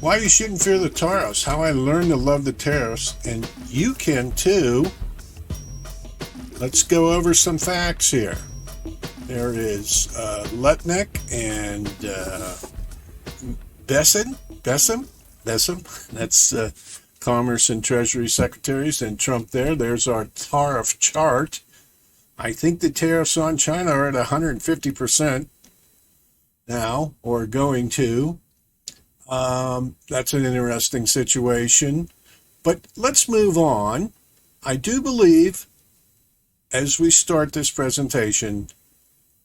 Why you shouldn't fear the tariffs, how I learned to love the tariffs, and you can too. Let's go over some facts here. There is Lutnick and Bessem. That's Commerce and Treasury Secretaries, and Trump there. There's our tariff chart. I think the tariffs on China are at 150% now, or going to. That's an interesting situation. But let's move on. I do believe, as we start this presentation,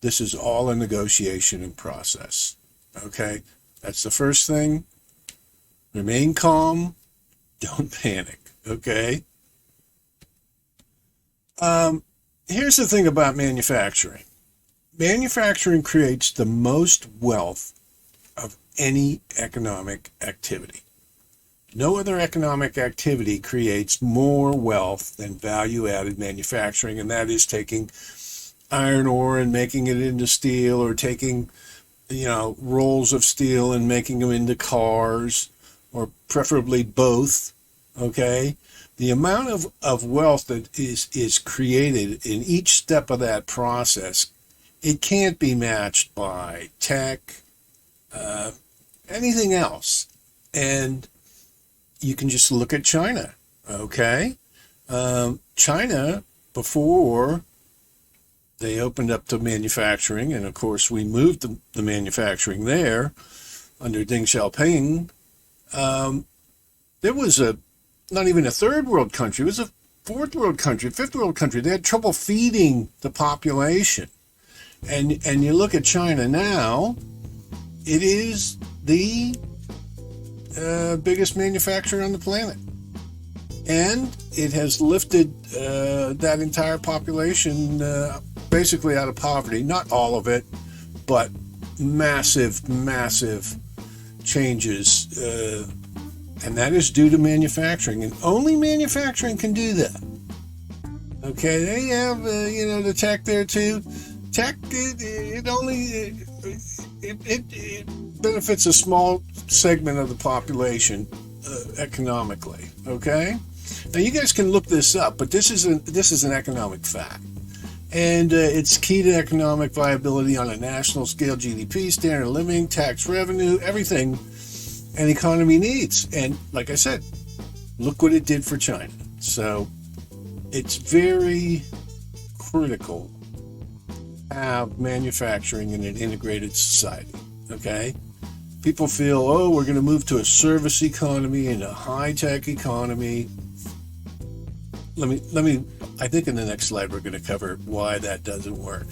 this is all a negotiation and process. Okay? That's the first thing. Remain calm. Don't panic. Okay? Here's the thing about manufacturing. Manufacturing creates the most wealth of any economic activity. No other economic activity creates more wealth than value-added manufacturing, and that is taking iron ore and making it into steel, or taking, rolls of steel and making them into cars, or preferably both. Okay? The amount of wealth that is created in each step of that process, it can't be matched by tech, anything else. And you can just look at China, okay? China, before they opened up to manufacturing, and of course we moved the manufacturing there under Deng Xiaoping, there was not even a third world country, it was a fourth world country, fifth world country. They had trouble feeding the population. And you look at China now, it is the biggest manufacturer on the planet. And it has lifted that entire population basically out of poverty. Not all of it, but massive changes. And that is due to manufacturing. And only manufacturing can do that. Okay, they have, the tech there too. Tech, it benefits a small segment of the population economically. Okay, now you guys can look this up, but this is an economic fact, and it's key to economic viability on a national scale: GDP, standard of living, tax revenue, everything an economy needs. And like I said, look what it did for China. So it's very critical to have manufacturing in an integrated society. Okay, people feel, we're going to move to a service economy and a high-tech economy. Let me. I think in the next slide we're going to cover why that doesn't work.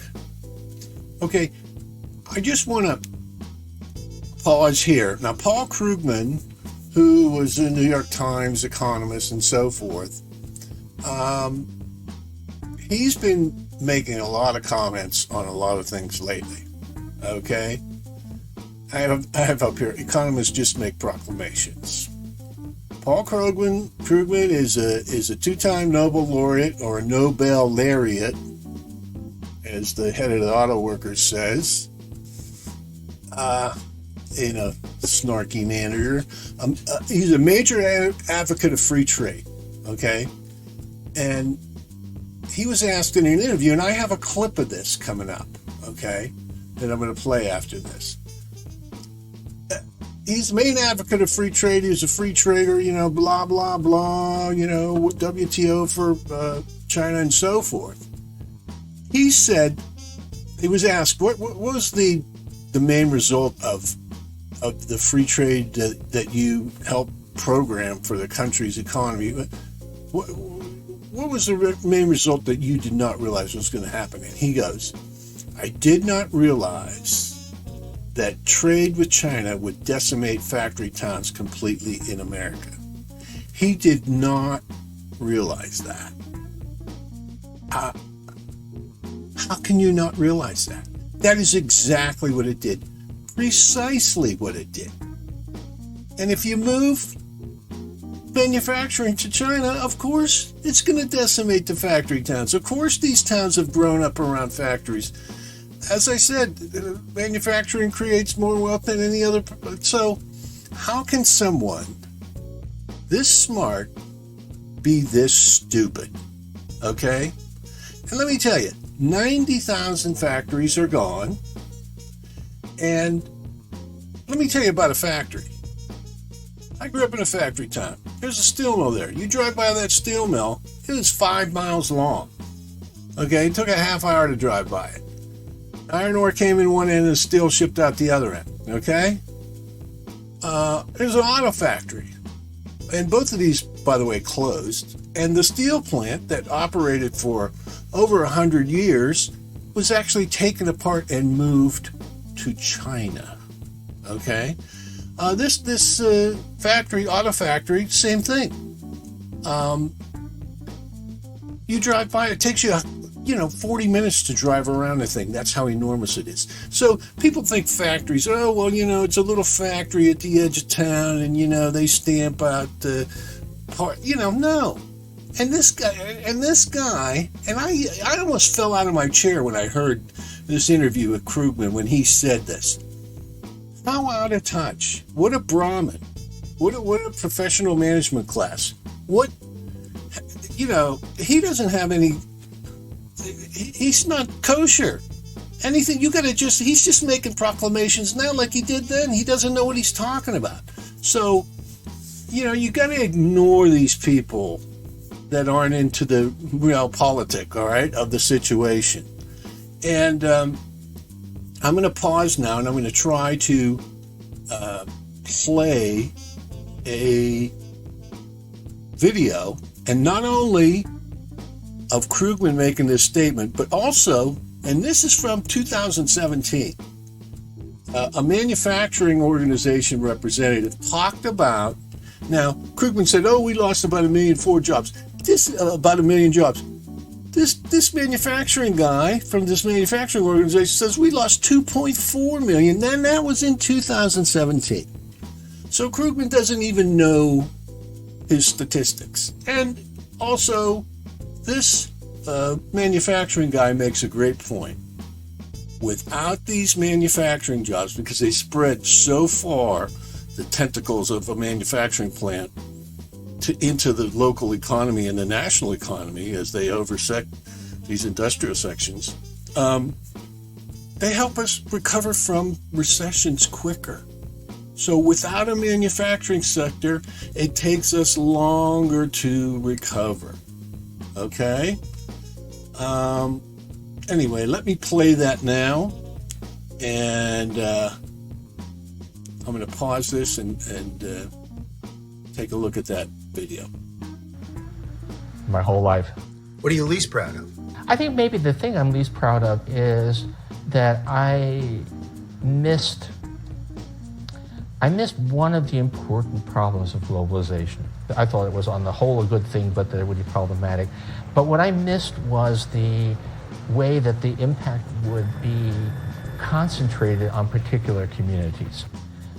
Okay, I just want to pause here. Now, Paul Krugman, who was a New York Times economist and so forth, he's been making a lot of comments on a lot of things lately. Okay, I have up here, economists just make proclamations. Paul Krugman is a two-time Nobel laureate, or a Nobel laureate, as the head of the auto workers says, in a snarky manner. He's a major advocate of free trade, okay? And he was asked in an interview, and I have a clip of this coming up, okay, that I'm going to play after this. He's the main advocate of free trade. He was a free trader, blah, blah, blah, WTO for China and so forth. He said, he was asked, what was the main result of the free trade that you helped program for the country's economy? What was the main result that you did not realize was going to happen? And he goes, I did not realize that trade with China would decimate factory towns completely in America. He did not realize that. How can you not realize that? That is exactly what it did. Precisely what it did. And if you move manufacturing to China, of course, it's going to decimate the factory towns. Of course, these towns have grown up around factories. As I said, manufacturing creates more wealth than any other. So How can someone this smart be this stupid? Okay? And let me tell you, 90,000 factories are gone. And let me tell you about a factory. I grew up in a factory town. There's a steel mill there. You drive by that steel mill, it was 5 miles long. Okay? It took a half hour to drive by it. Iron ore came in one end and steel shipped out the other end. Okay? There's an auto factory. And both of these, by the way, closed. And the steel plant that operated for over 100 years was actually taken apart and moved to China. Okay? This factory, auto factory, same thing. You drive by, it takes you 40 minutes to drive around the thing. That's how enormous it is. So people think factories, it's a little factory at the edge of town and, they stamp out the part, no. And this guy, and I almost fell out of my chair when I heard this interview with Krugman when he said this. How out of touch. What a Brahmin. What a professional management class. He doesn't have any, he's not kosher. Anything, he's just making proclamations now like he did then. He doesn't know what he's talking about. So, you got to ignore these people that aren't into the realpolitik, all right, of the situation. And I'm going to pause now, and I'm going to try to play a video, and not only of Krugman making this statement, but also, and this is from 2017, a manufacturing organization representative talked about, now, Krugman said, we lost about 1 million jobs. About 1 million jobs. This manufacturing guy from this manufacturing organization says we lost 2.4 million. Then that was in 2017. So Krugman doesn't even know his statistics. And also, this manufacturing guy makes a great point. Without these manufacturing jobs, because they spread so far, the tentacles of a manufacturing plant into the local economy and the national economy as they oversect these industrial sections, they help us recover from recessions quicker. So without a manufacturing sector, it takes us longer to recover. Okay? Anyway, let me play that now. And I'm going to pause this and take a look at that video. My whole life. What are you least proud of? I think maybe the thing I'm least proud of is that I missed one of the important problems of globalization. I thought it was on the whole a good thing, but that it would be problematic. But what I missed was the way that the impact would be concentrated on particular communities.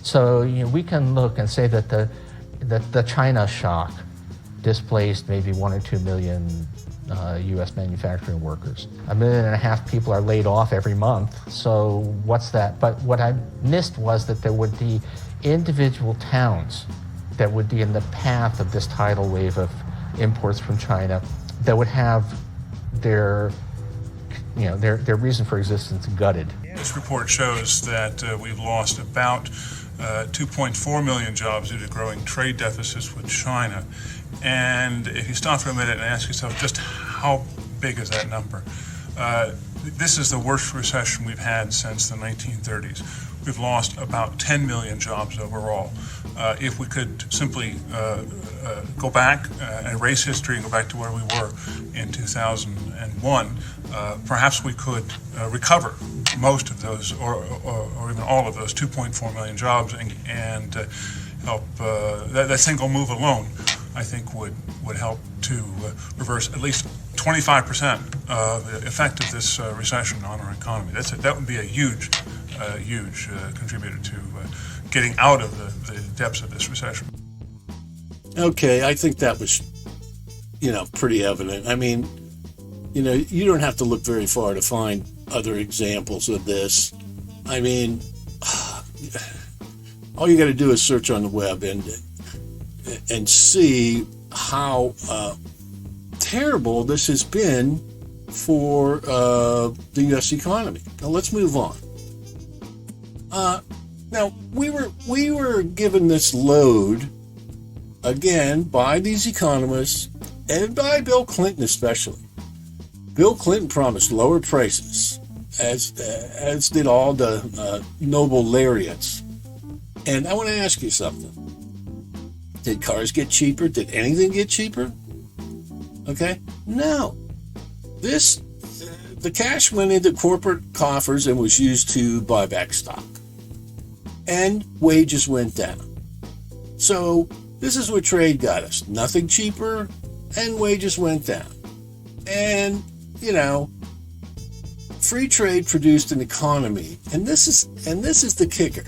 So we can look and say that the China shock displaced maybe 1 or 2 million U.S. manufacturing workers. 1.5 million people are laid off every month. So what's that? But what I missed was that there would be individual towns that would be in the path of this tidal wave of imports from China that would have their reason for existence gutted. This report shows that we've lost about 2.4 million jobs due to growing trade deficits with China. And if you stop for a minute and ask yourself just how big is that number? This is the worst recession we've had since the 1930s. We've lost about 10 million jobs overall. If we could simply go back, erase history and go back to where we were in 2001, perhaps we could recover most of those or even all of those 2.4 million jobs and help, that single move alone, I think would help to reverse at least 25% of the effect of this recession on our economy. That would be a huge contributor to getting out of the depths of this recession. Okay, I think that was, pretty evident. I mean, you don't have to look very far to find other examples of this. I mean, all you got to do is search on the web and see how terrible this has been for the U.S. economy. Now let's move on. Now we were given this load again by these economists and by Bill Clinton especially. Bill Clinton promised lower prices, as did all the noble laureates. And I want to ask you something. Did cars get cheaper? Did anything get cheaper? Okay? No. The cash went into corporate coffers and was used to buy back stock. And wages went down. So this is what trade got us. Nothing cheaper, and wages went down. And, free trade produced an economy. And this is the kicker.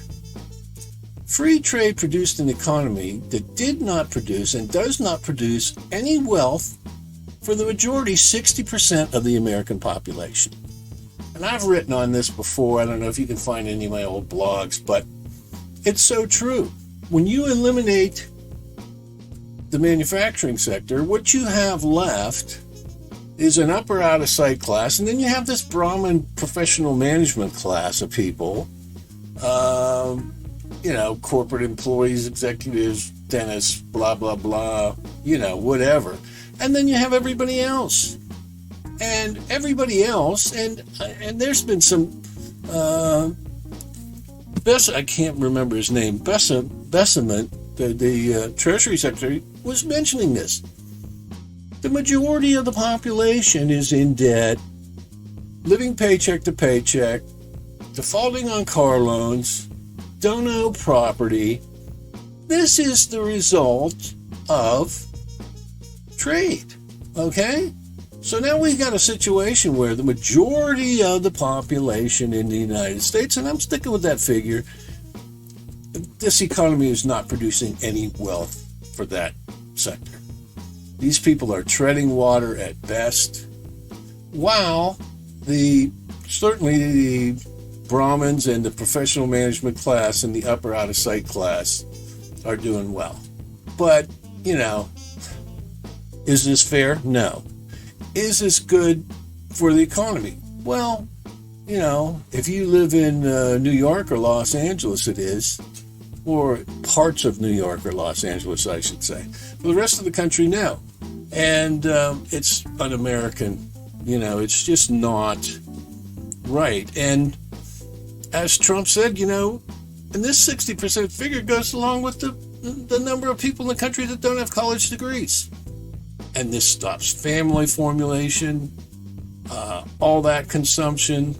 Free trade produced an economy that did not produce and does not produce any wealth for the majority, 60% of the American population. And I've written on this before. I don't know if you can find any of my old blogs, but it's so true. When you eliminate the manufacturing sector, what you have left is an upper out-of-sight class, and then you have this Brahmin professional management class of people, corporate employees, executives, dentists, blah, blah, blah, whatever. And then you have everybody else. And everybody else, and there's been some, I can't remember his name, Besseman, the Treasury Secretary, was mentioning this. The majority of the population is in debt, living paycheck to paycheck, defaulting on car loans, don't own property. This is the result of trade, okay? So now we've got a situation where the majority of the population in the United States, and I'm sticking with that figure, this economy is not producing any wealth for that sector. These people are treading water at best, while certainly the Brahmins and the professional management class and the upper out-of-sight class are doing well. But, is this fair? No. Is this good for the economy? Well, if you live in New York or Los Angeles, it is. Or parts of New York or Los Angeles, I should say. For the rest of the country, no. And it's un-American. It's just not right. And as Trump said, and this 60% figure goes along with the number of people in the country that don't have college degrees. And this stops family formulation, all that consumption.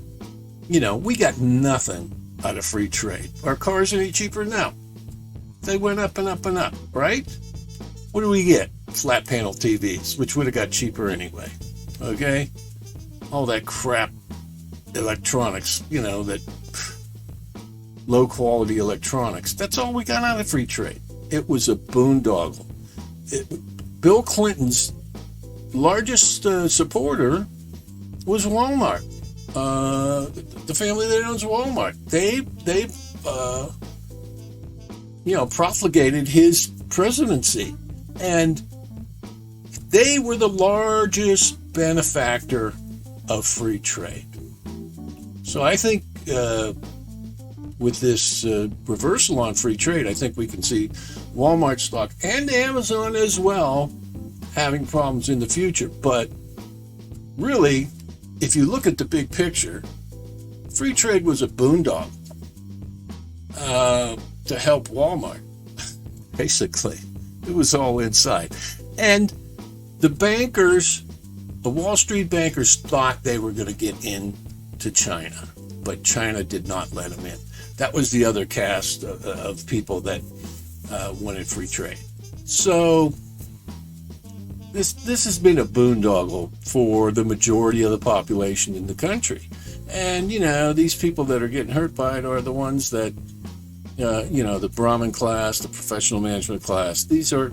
We got nothing out of free trade. Are cars any cheaper? No. They went up and up and up, right? What do we get? Flat panel TVs, which would have got cheaper anyway. Okay? All that crap electronics, that low quality electronics. That's all we got out of free trade. It was a boondoggle. Bill Clinton's largest supporter was Walmart. The family that owns Walmart. They profligated his presidency, and they were the largest benefactor of free trade. So I think with this reversal on free trade, I think we can see Walmart stock and Amazon as well having problems in the future. But really, if you look at the big picture, free trade was a boondoggle to help Walmart. Basically, it was all inside. And the bankers, the Wall Street bankers, thought they were going to get into China, but China did not let them in. That was the other cast of people that wanted free trade. So this has been a boondoggle for the majority of the population in the country. And, these people that are getting hurt by it are the ones that, the Brahmin class, the professional management class. These are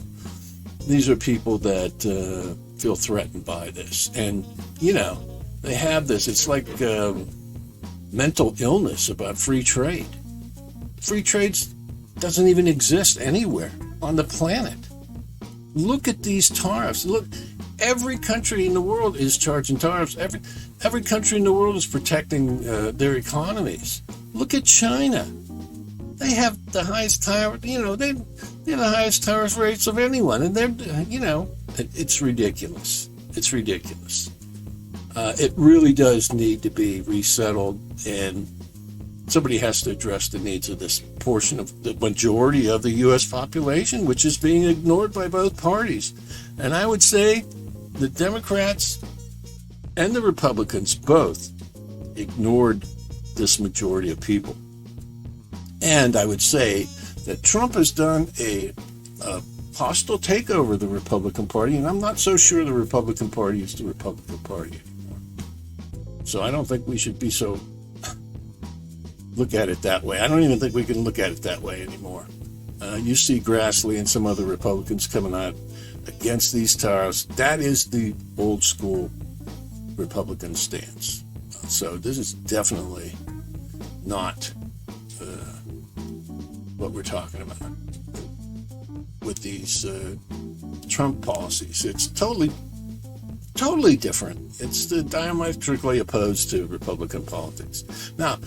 people that feel threatened by this. And, they have this. It's like mental illness about free trade. Free trade's doesn't even exist anywhere on the planet. Look at these tariffs. Look, every country in the world is charging tariffs. Every country in the world is protecting their economies. Look at China. They have the highest tariff, they have the highest tariff rates of anyone. And they're, it's ridiculous. It's ridiculous. It really does need to be resettled, and somebody has to address the needs of this portion of the majority of the U.S. population, which is being ignored by both parties. And I would say the Democrats and the Republicans both ignored this majority of people. And I would say that Trump has done a hostile takeover of the Republican Party, and I'm not so sure the Republican Party is the Republican Party anymore. So I don't think we should be so look at it that way. I don't even think we can look at it that way anymore. You see Grassley and some other Republicans coming out against these tariffs. That is the old school Republican stance. So this is definitely not what we're talking about with these Trump policies. It's totally different. It's diametrically opposed to Republican politics. Now,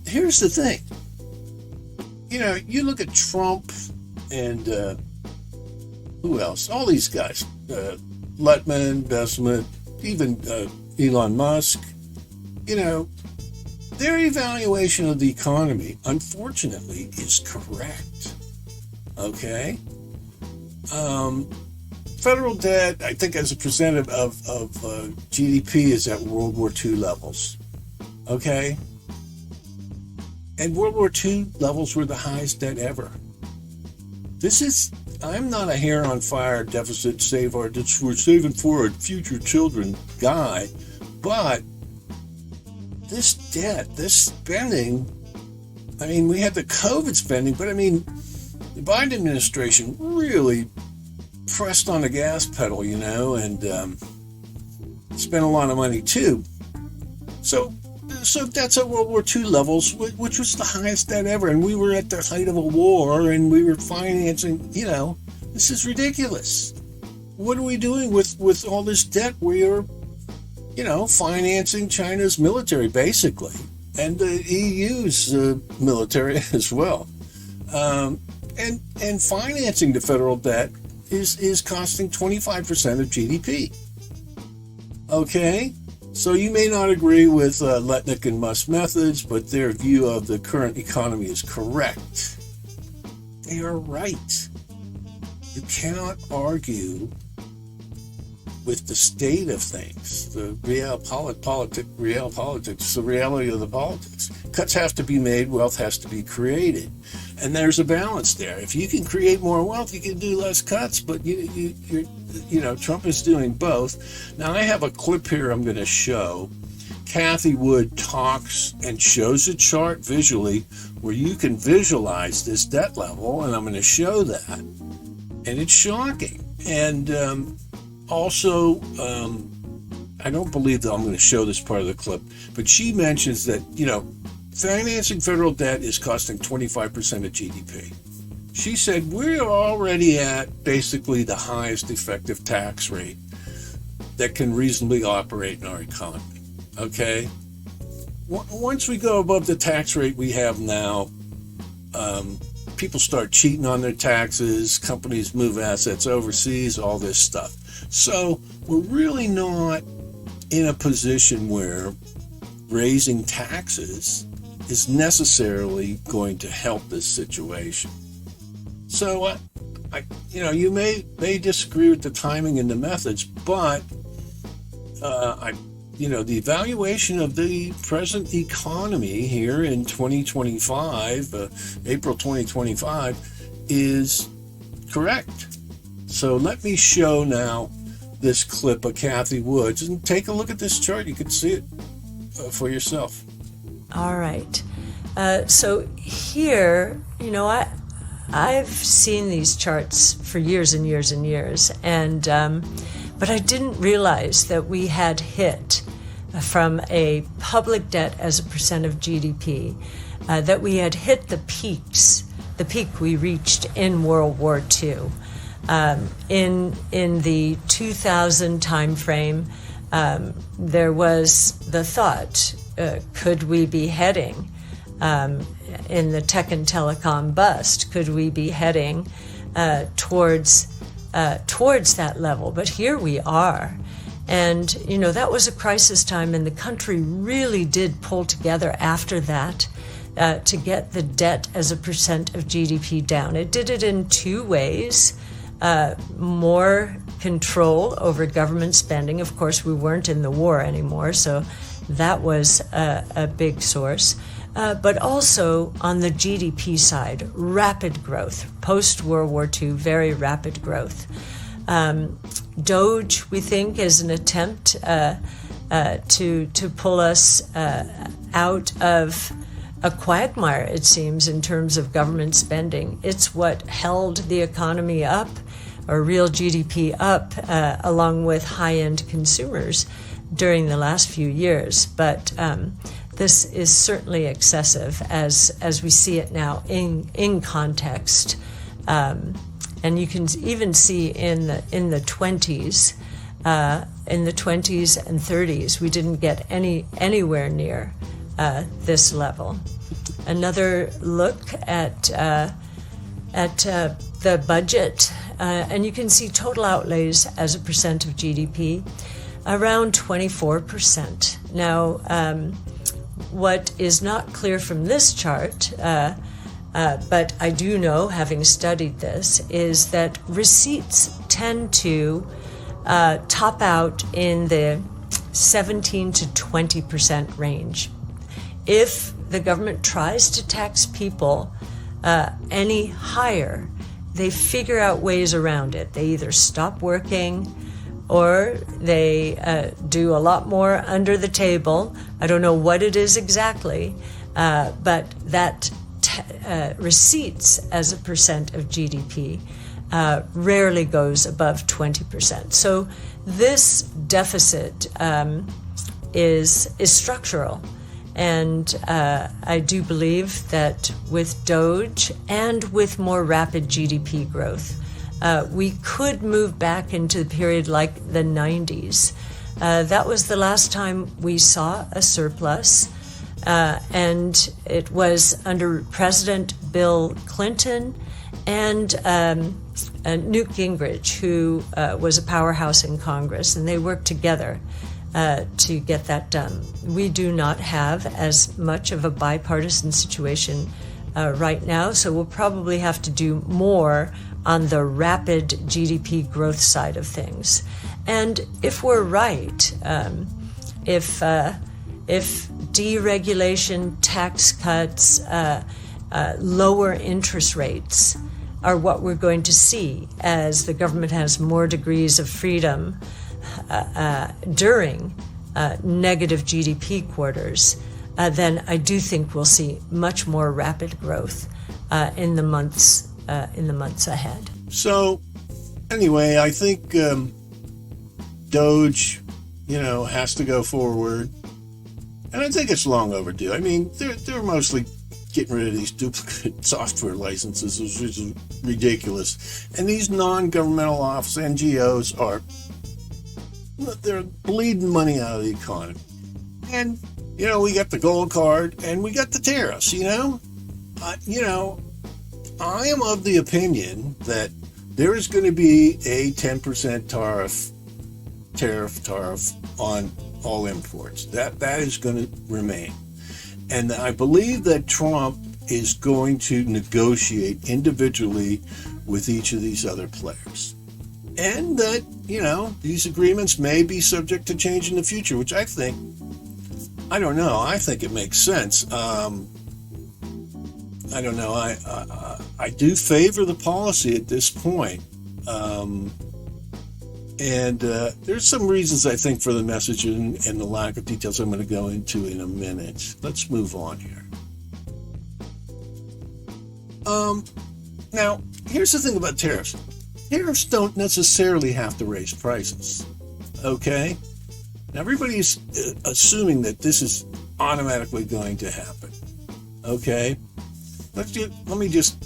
here's the thing. You look at Trump and who else? All these guys. Lutman, Bessemer, even Elon Musk. Their evaluation of the economy, unfortunately, is correct. Okay? Federal debt, I think, as a percent of GDP, is at World War II levels. Okay? And World War II levels were the highest debt ever. I'm not a hair on fire deficit we're saving for our future children guy, but this debt, this spending, we had the COVID spending, but the Biden administration really pressed on the gas pedal, and spent a lot of money too. So that's at World War II levels, which was the highest debt ever, and we were at the height of a war, and we were financing, this is ridiculous. What are we doing with all this debt? We are, financing China's military, basically, and the EU's military as well. And financing the federal debt is costing 25% of GDP. Okay? So you may not agree with Letnick and Musk's methods, but their view of the current economy is correct. They are right. You cannot argue with the state of things, the politics, the reality of the politics. Cuts have to be made, wealth has to be created. And there's a balance there. If you can create more wealth, you can do less cuts, but Trump is doing both. Now, I have a clip here I'm going to show. Kathy Wood talks and shows a chart visually where you can visualize this debt level, and I'm going to show that. And it's shocking. And also, I don't believe that I'm going to show this part of the clip, but she mentions that, financing federal debt is costing 25% of GDP. She said we're already at basically the highest effective tax rate that can reasonably operate in our economy. Okay? Once we go above the tax rate we have now, people start cheating on their taxes, companies move assets overseas, all this stuff. So we're really not in a position where raising taxes is necessarily going to help this situation. So, you may disagree with the timing and the methods, but the evaluation of the present economy here in 2025, April 2025, is correct. So let me show now this clip of Kathy Woods, and take a look at this chart. You can see it for yourself. All right. So here, I've seen these charts for years and years and years, but I didn't realize that we had hit from a public debt as a percent of GDP that we had hit the peak we reached in World War II. In the 2000 timeframe, there was the thought, could we be heading, in the tech and telecom bust, could we be heading towards that level? But here we are. And, that was a crisis time, and the country really did pull together after that to get the debt as a percent of GDP down. It did it in two ways. More control over government spending. Of course, we weren't in the war anymore, so that was a big source. But also on the GDP side, rapid growth. Post-World War II, very rapid growth. Doge, we think, is an attempt to pull us out of a quagmire, it seems, in terms of government spending. It's what held the economy up, or real GDP up, along with high-end consumers during the last few years. But this is certainly excessive as we see it now in context. And you can even see in the 20s, in the 20s and 30s, we didn't get anywhere near this level. Another look at the budget, and you can see total outlays as a percent of GDP, around 24%. Now, what is not clear from this chart, but I do know, having studied this, is that receipts tend to top out in the 17 to 20% range. If the government tries to tax people any higher, they figure out ways around it. They either stop working or they do a lot more under the table. I don't know what it is exactly, but that receipts as a percent of GDP rarely goes above 20%. So this deficit is structural. And I do believe that with Doge and with more rapid GDP growth, we could move back into the period like the 90s. That was the last time we saw a surplus. And it was under President Bill Clinton and Newt Gingrich, who was a powerhouse in Congress, and they worked together to get that done. We do not have as much of a bipartisan situation right now, so we'll probably have to do more on the rapid GDP growth side of things. And if we're right, if deregulation, tax cuts, lower interest rates are what we're going to see as the government has more degrees of freedom during negative GDP quarters, then I do think we'll see much more rapid growth in the months ahead. So, anyway, I think Doge, has to go forward, and I think it's long overdue. I mean, they're mostly getting rid of these duplicate software licenses, which is ridiculous. And these non-governmental office NGOs they're bleeding money out of the economy. And, we got the gold card and we got the tariffs, I am of the opinion that there is going to be a 10% tariff on all imports. That is going to remain. And I believe that Trump is going to negotiate individually with each of these other players. And that, these agreements may be subject to change in the future, which I think it makes sense. I don't know. I do favor the policy at this point. And there's some reasons, I think, for the message and the lack of details I'm going to go into in a minute. Let's move on here. Now, here's the thing about tariffs. Tariffs don't necessarily have to raise prices, okay? Now, everybody's assuming that this is automatically going to happen. Okay, let me just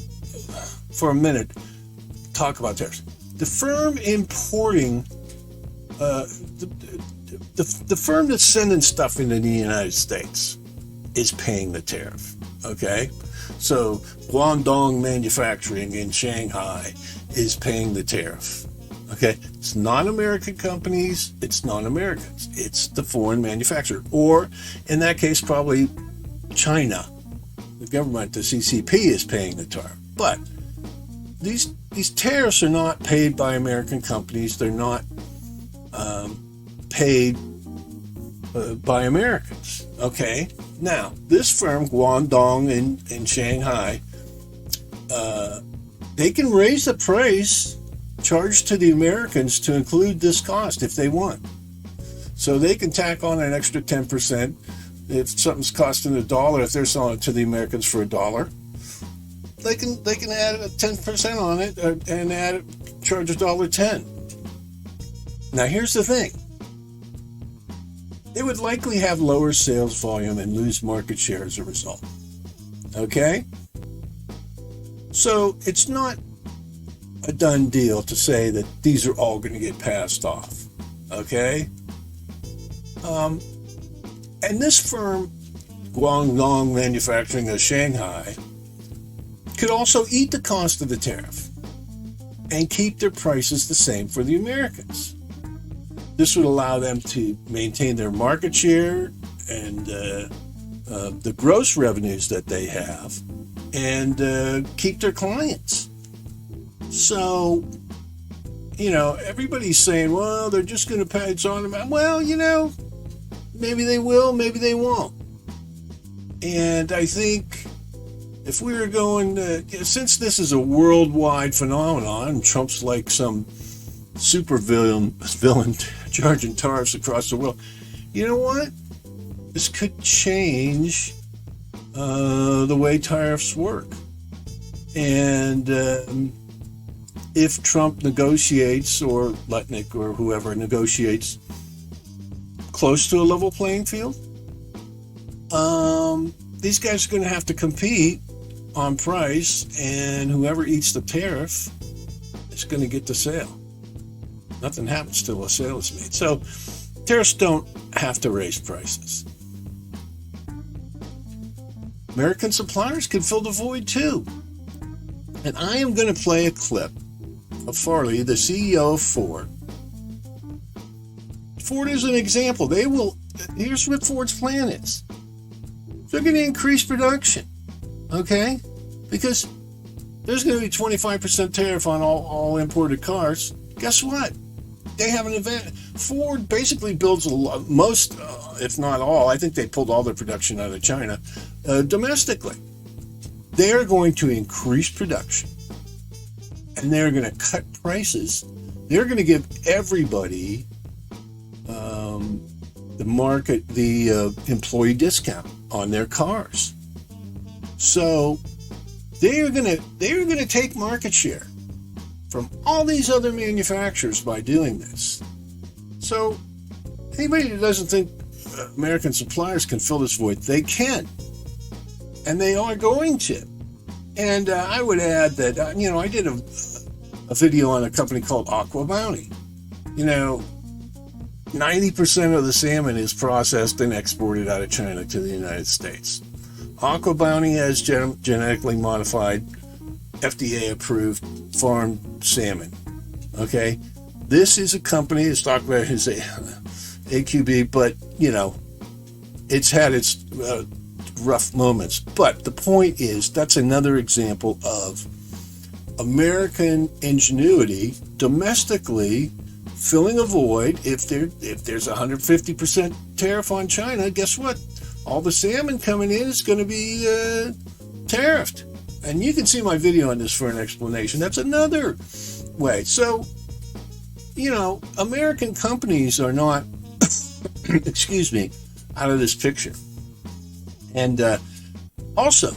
for a minute talk about tariffs. The firm importing, the firm that's sending stuff into the United States is paying the tariff. Okay, so Guangdong Manufacturing in Shanghai is paying the tariff. Okay, it's non-American companies, it's non-Americans, it's the foreign manufacturer, or in that case, probably China. The government, the CCP, is paying the tariff. But these tariffs are not paid by American companies. They're not paid by Americans. Okay, now this firm, Guangdong in Shanghai, they can raise the price charged to the Americans to include this cost if they want. So they can tack on an extra 10%. If something's costing $1, if they're selling it to the Americans for $1, they can add a 10% on it and charge $1.10. Now here's the thing. They would likely have lower sales volume and lose market share as a result. Okay? So it's not a done deal to say that these are all going to get passed off. Okay? And this firm, Guangdong Manufacturing of Shanghai, could also eat the cost of the tariff and keep their prices the same for the Americans. This would allow them to maintain their market share and the gross revenues that they have and keep their clients. So, everybody's saying, well, they're just going to pay, it's on them. Well, maybe they will, maybe they won't. And I think if we were going, since this is a worldwide phenomenon, Trump's like some super villain charging tariffs across the world, you know what? This could change the way tariffs work. And if Trump negotiates, or Lutnick or whoever negotiates, close to a level playing field, these guys are going to have to compete on price, and whoever eats the tariff is going to get the sale. Nothing happens till a sale is made. So tariffs don't have to raise prices. American suppliers can fill the void too. And I am going to play a clip of Farley, the CEO of Ford. Ford is an example. Here's what Ford's plan is. They're going to increase production, okay? Because there's going to be 25% tariff on all imported cars. Guess what? They have an advantage. Ford basically builds most, if not all, I think they pulled all their production out of China, domestically. They're going to increase production, and they're going to cut prices. They're going to give everybody the employee discount on their cars. So they are going to take market share from all these other manufacturers by doing this. So anybody who doesn't think American suppliers can fill this void, they can, and they are going to. And I would add that I did a video on a company called Aqua Bounty. 90% of the salmon is processed and exported out of China to the United States. Aqua Bounty has genetically modified, FDA-approved farmed salmon. Okay? This is a company, it's talked about as AQB, but, it's had its rough moments. But the point is, that's another example of American ingenuity domestically filling a void. If there's 150% tariff on China, guess what? All the salmon coming in is going to be tariffed. And you can see my video on this for an explanation. That's another way. So, American companies are not, excuse me, out of this picture. And also,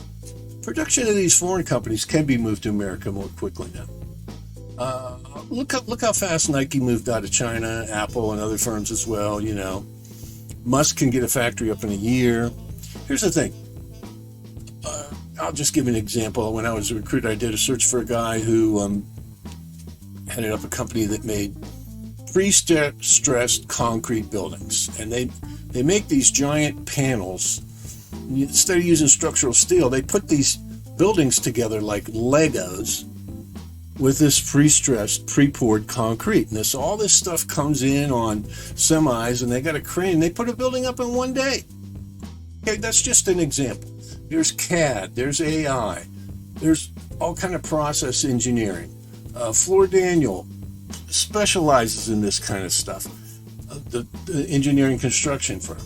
production of these foreign companies can be moved to America more quickly now. Look how fast Nike moved out of China, Apple and other firms as well. Musk can get a factory up in a year. Here's the thing. I'll just give an example. When I was a recruiter, I did a search for a guy who headed up a company that made pre-stressed concrete buildings. And they make these giant panels. Instead of using structural steel, they put these buildings together like Legos with this pre-stressed, pre-poured concrete. And all this stuff comes in on semis, and they got a crane. They put a building up in one day. Okay, that's just an example. There's CAD, there's AI, there's all kind of process engineering. Floor Daniel specializes in this kind of stuff, the engineering construction firm.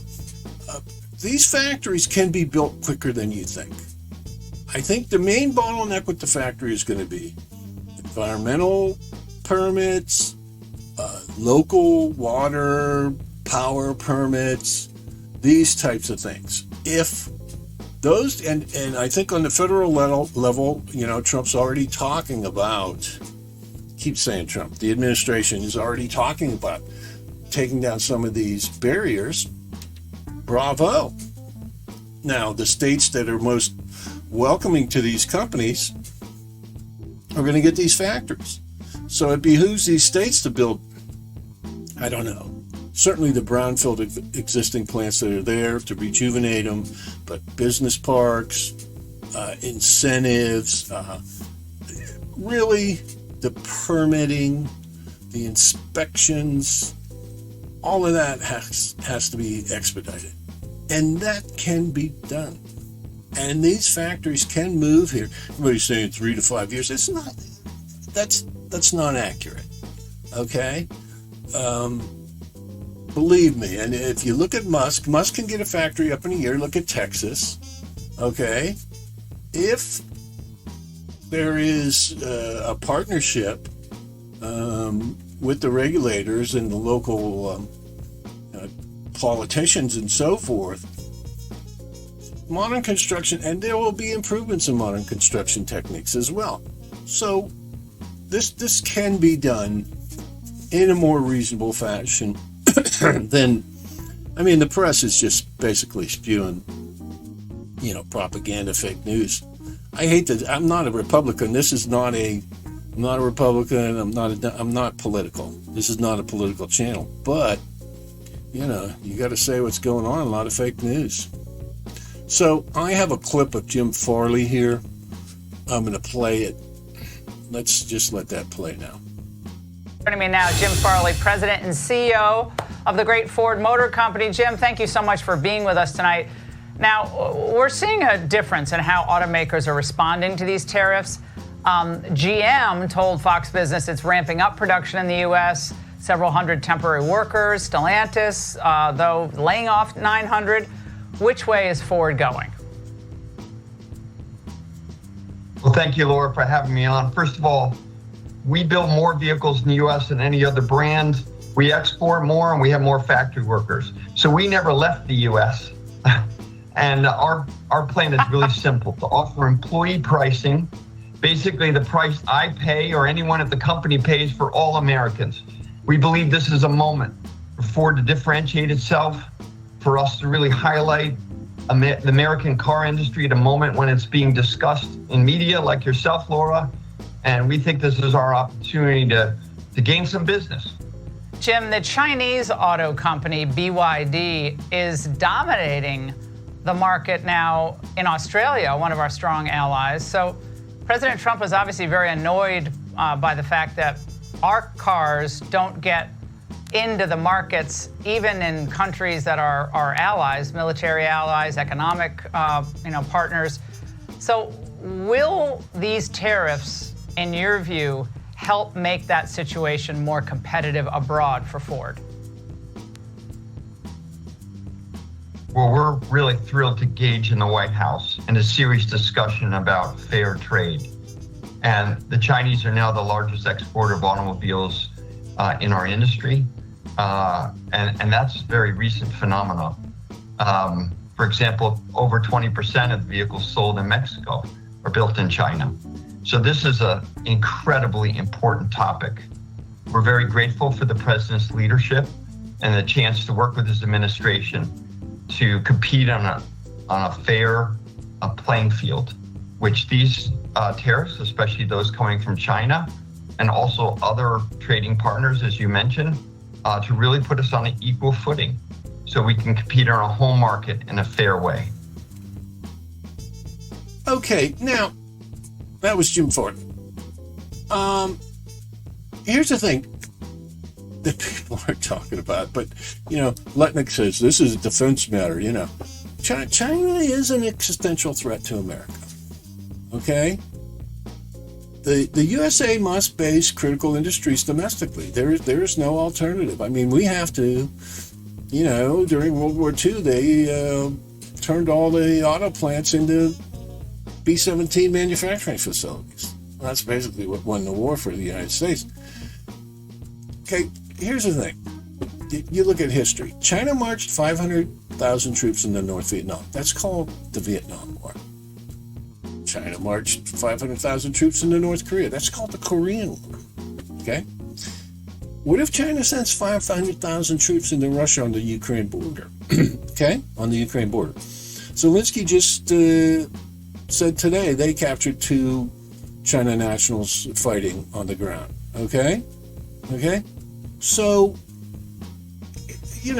These factories can be built quicker than you think. I think the main bottleneck with the factory is going to be environmental permits, local water, power permits, these types of things. If those, and I think on the federal level, Trump's already talking about, keep saying Trump, the administration is already talking about taking down some of these barriers. Bravo. Now, the states that are most welcoming to these companies are going to get these factories. So it behooves these states to build, I don't know, certainly the brownfield existing plants that are there to rejuvenate them, but business parks, incentives, really the permitting, the inspections, all of that has to be expedited. And that can be done. And these factories can move here. Everybody's saying 3 to 5 years. It's not. That's not accurate. Okay? Believe me. And if you look at Musk can get a factory up in a year. Look at Texas. Okay? If there is a partnership with the regulators and the local politicians and so forth, modern construction, and there will be improvements in modern construction techniques as well. So this can be done in a more reasonable fashion than, the press is just basically spewing, propaganda, fake news. I hate that. I'm not a Republican. I'm not a Republican. I'm not political. This is not a political channel, but you got to say what's going on. A lot of fake news. So I have a clip of Jim Farley here. I'm going to play it. Let's just let that play now. Joining me now, Jim Farley, President and CEO of the great Ford Motor Company. Jim, thank you so much for being with us tonight. Now, we're seeing a difference in how automakers are responding to these tariffs. GM told Fox Business it's ramping up production in the U.S., several hundred temporary workers. Stellantis, though, laying off 900. Which way is Ford going? Well, thank you, Laura, for having me on. First of all, we build more vehicles in the U.S. than any other brand. We export more, and we have more factory workers. So we never left the U.S. And our plan is really simple, to offer employee pricing, basically the price I pay or anyone at the company pays for all Americans. We believe this is a moment for Ford to differentiate itself, for us to really highlight the American car industry at a moment when it's being discussed in media like yourself, Laura. And we think this is our opportunity to gain some business. Jim, the Chinese auto company BYD is dominating the market now in Australia, one of our strong allies. So President Trump was obviously very annoyed by the fact that our cars don't get into the markets, even in countries that are our allies, military allies, economic partners. So will these tariffs, in your view, help make that situation more competitive abroad for Ford? Well, we're really thrilled to engage in the White House in a serious discussion about fair trade. And the Chinese are now the largest exporter of automobiles in our industry. And that's a very recent phenomenon. For example, over 20% of the vehicles sold in Mexico are built in China. So this is an incredibly important topic. We're very grateful for the president's leadership and the chance to work with his administration to compete on a fair playing field. which these tariffs, especially those coming from China and also other trading partners, as you mentioned, to really put us on an equal footing so we can compete in our home market in a fair way. Okay, now, that was Jim Ford. Here's the thing that people are talking about, but, Letnick says this is a defense matter, China is an existential threat to America, okay? The USA must base critical industries domestically. There is no alternative. I mean, we have to, during World War II, they turned all the auto plants into B-17 manufacturing facilities. That's basically what won the war for the United States. Okay, here's the thing. You look at history. China marched 500,000 troops into North Vietnam. That's called the Vietnam War. China marched 500,000 troops into North Korea. That's called the Korean War. Okay? What if China sends 500,000 troops into Russia on the Ukraine border? Okay? On the Ukraine border. Zelensky just said today they captured 2 China nationals fighting on the ground. Okay? Okay? So, Xi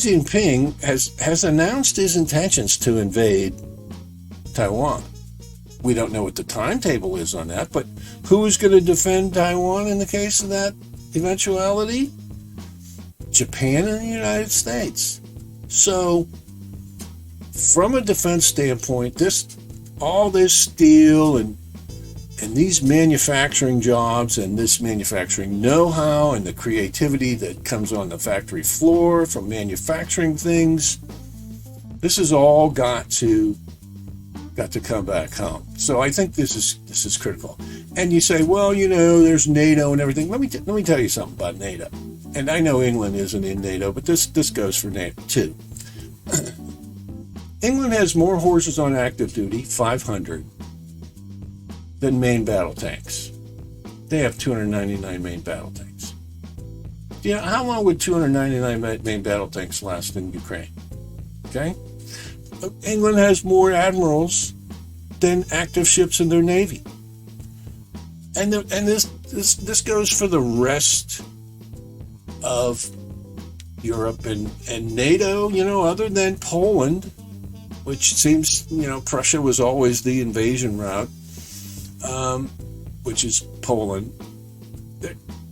Jinping has announced his intentions to invade Taiwan. We don't know what the timetable is on that, but who is going to defend Taiwan in the case of that eventuality? Japan and the United States. So, from a defense standpoint, all this steel and these manufacturing jobs and this manufacturing know-how and the creativity that comes on the factory floor from manufacturing things, this has all got to come back home. So I think this is critical. And you say, well, there's NATO and everything. Let me tell you something about NATO. And I know England isn't in NATO, but this goes for NATO too. England has more horses on active duty, 500, than main battle tanks. They have 299 main battle tanks. How long would 299 main battle tanks last in Ukraine? Okay? England has more admirals than active ships in their navy. And this goes for the rest of Europe and NATO, other than Poland, which seems, Prussia was always the invasion route, which is Poland.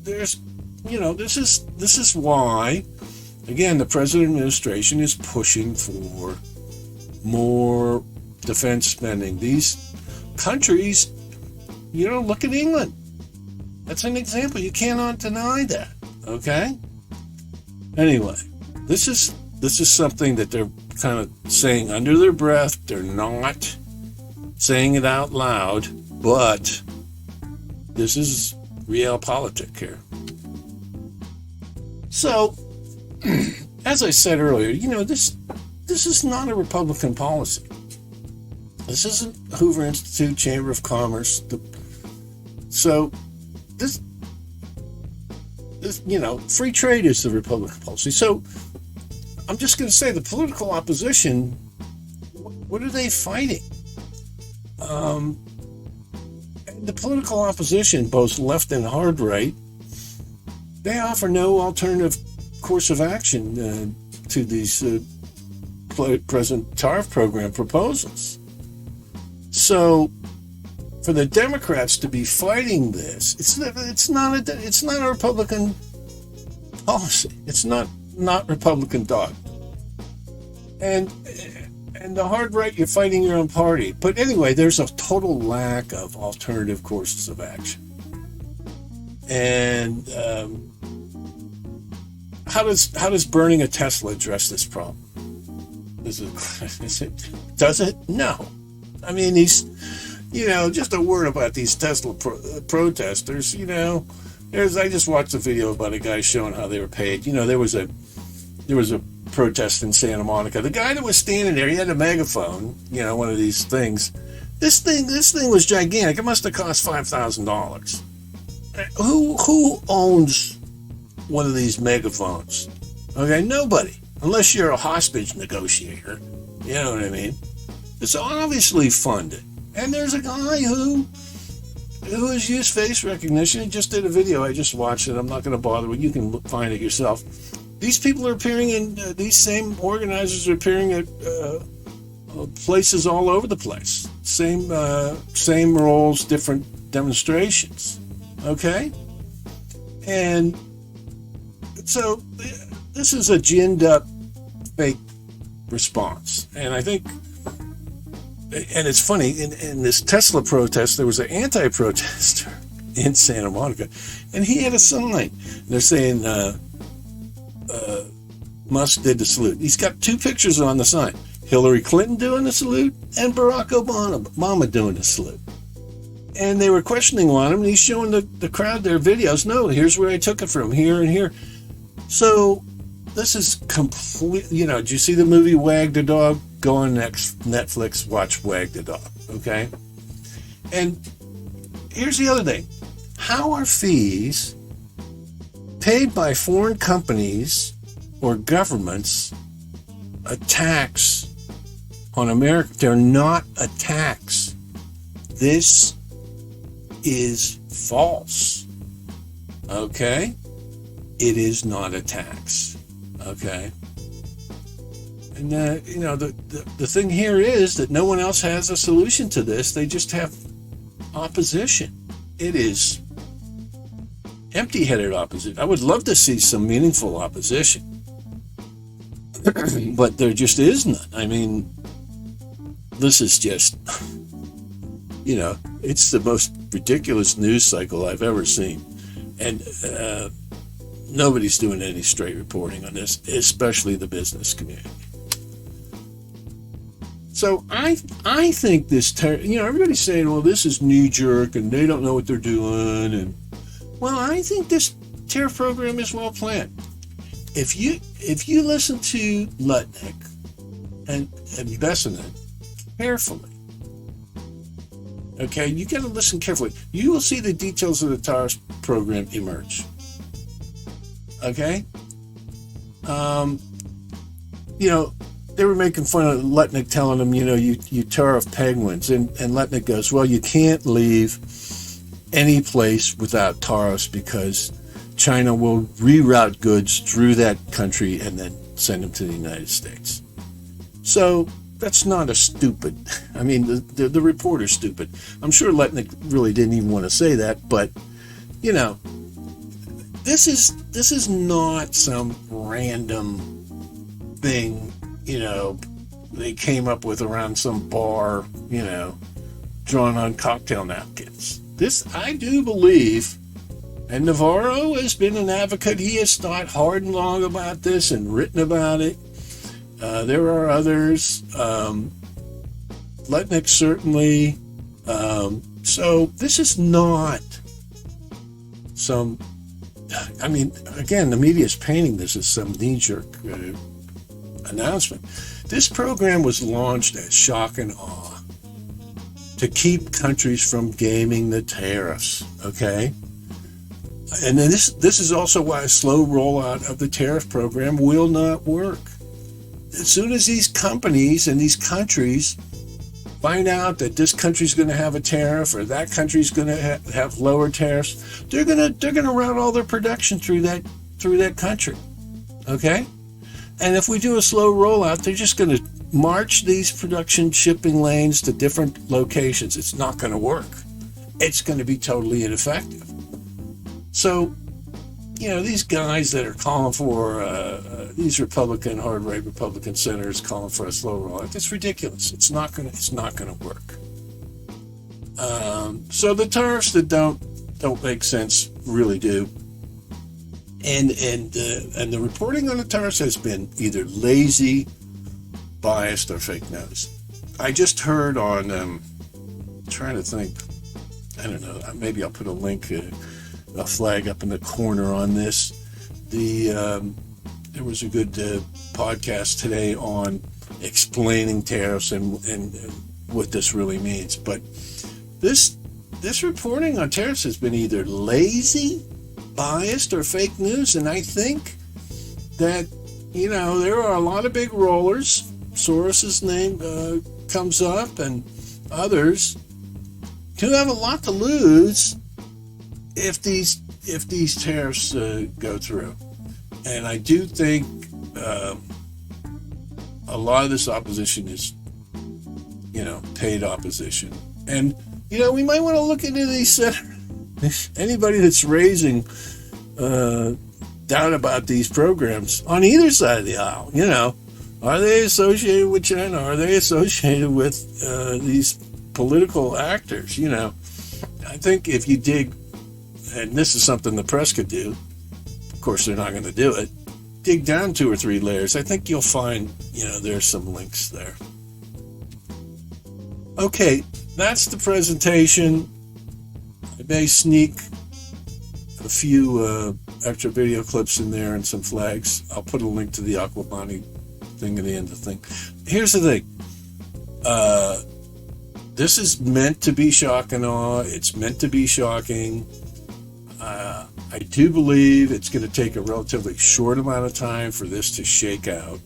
There's, this is why, again, the president administration is pushing for more defense spending. These countries, look at England. That's an example. You cannot deny that. Okay? Anyway, this is something that they're kind of saying under their breath. They're not saying it out loud, but this is realpolitik here. So, as I said earlier, this is not a Republican policy. This isn't Hoover Institute, Chamber of Commerce. So, this, free trade is the Republican policy. So, I'm just going to say the political opposition, what are they fighting? The political opposition, both left and hard right, they offer no alternative course of action to these present tariff program proposals. So, for the Democrats to be fighting this, it's not a Republican policy. It's not Republican dogma. And the hard right, you're fighting your own party. But anyway, there's a total lack of alternative courses of action. And how does burning a Tesla address this problem? Does it? No. I mean, just a word about these Tesla protesters. I just watched a video about a guy showing how they were paid. There was a protest in Santa Monica. The guy that was standing there, he had a megaphone, one of these things. This thing was gigantic. It must have cost $5,000. Who owns one of these megaphones? Okay, nobody. unless you're a hostage negotiator. You know what I mean? It's obviously funded. And there's a guy who has used face recognition. He just did a video. I just watched it. I'm not going to bother with it. You can find it yourself. These people are appearing in, these same organizers are appearing at places all over the place. Same roles, different demonstrations. Okay? And so this is a ginned up fake response. And I think, and it's funny, in this Tesla protest, there was an anti-protester in Santa Monica, and he had a sign. They're saying, Musk did the salute. He's got two pictures on the sign. Hillary Clinton doing the salute and Barack Obama doing the salute. And they were questioning on him, and he's showing the crowd their videos. No, here's where I took it from, here and here. So this is complete, did you see the movie Wag the Dog? Go on Netflix, watch Wag the Dog, okay? And here's the other thing. How are fees paid by foreign companies or governments a tax on America? They're not a tax. This is false. Okay? It is not a tax. Okay? And the thing here is that no one else has a solution to this. They just have opposition. It is empty-headed opposition. I would love to see some meaningful opposition. But there just is none. I mean, this is just, it's the most ridiculous news cycle I've ever seen. And nobody's doing any straight reporting on this, especially the business community. So I think this, everybody's saying, well, this is knee-jerk and they don't know what they're doing. And well, I think this tariff program is well planned. If you listen to Lutnick and Bessinen carefully, okay, you got to listen carefully. You will see the details of the tariffs program emerge. Okay, they were making fun of Lutnick, telling them, you tariff penguins, and Lutnick goes, well, you can't leave any place without tariffs because China will reroute goods through that country and then send them to the United States. So that's not a stupid, I mean, the reporter's stupid. I'm sure Lutnick really didn't even want to say that, but, this is not some random thing, they came up with around some bar, drawn on cocktail napkins. This, I do believe, and Navarro has been an advocate. He has thought hard and long about this and written about it. There are others. Lutnick certainly. So this is not some, I mean, again, the media is painting this as some knee-jerk announcement. This program was launched as shock and awe to keep countries from gaming the tariffs, okay? And then this is also why a slow rollout of the tariff program will not work. As soon as these companies and these countries find out that this country's going to have a tariff or that country's going to have lower tariffs, they're going to route all their production through that country, okay? And if we do a slow rollout, they're just going to march these production shipping lanes to different locations. It's not going to work. It's going to be totally ineffective. So, these guys that are calling for, these hard right Republican senators calling for a slow rollout, it's ridiculous. It's not going to work. So the tariffs that don't make sense really do. And the reporting on the tariffs has been either lazy, biased, or fake news. I just heard on, trying to think, I don't know, maybe I'll put a link, a flag up in the corner on this. There was a good podcast today on explaining tariffs and what this really means. But this reporting on tariffs has been either lazy, biased, or fake news. And I think that, there are a lot of big rollers. Soros's name comes up, and others who have a lot to lose if these tariffs go through. And I do think a lot of this opposition is, paid opposition. And, we might want to look into these, anybody that's raising doubt about these programs on either side of the aisle, are they associated with China? Are they associated with these political actors? I think if you dig, and this is something the press could do, of course they're not going to do it, dig down 2 or 3 layers, I think you'll find, there's some links there. Okay, that's the presentation. I may sneak a few extra video clips in there and some flags. I'll put a link to the Aquabani thing at the end of the thing. Here's the thing. This is meant to be shock and awe. It's meant to be shocking. I do believe it's going to take a relatively short amount of time for this to shake out.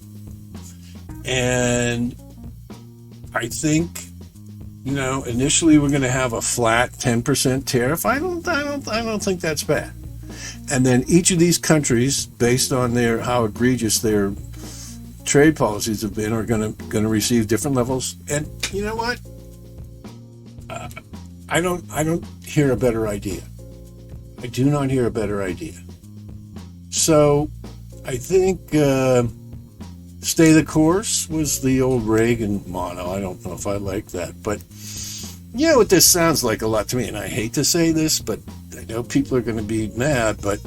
And I think, initially we're going to have a flat 10% tariff. I don't think that's bad. And then each of these countries, based on how egregious their trade policies have been, are going to receive different levels. And you know what? I don't hear a better idea. I do not hear a better idea. So I think stay the course was the old Reagan motto. I don't know if I like that, but what this sounds like a lot to me, and I hate to say this, but I know people are going to be mad, but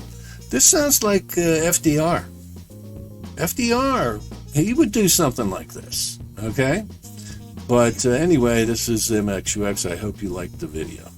this sounds like FDR. FDR, he would do something like this, okay? But anyway, this is MXUX. I hope you liked the video.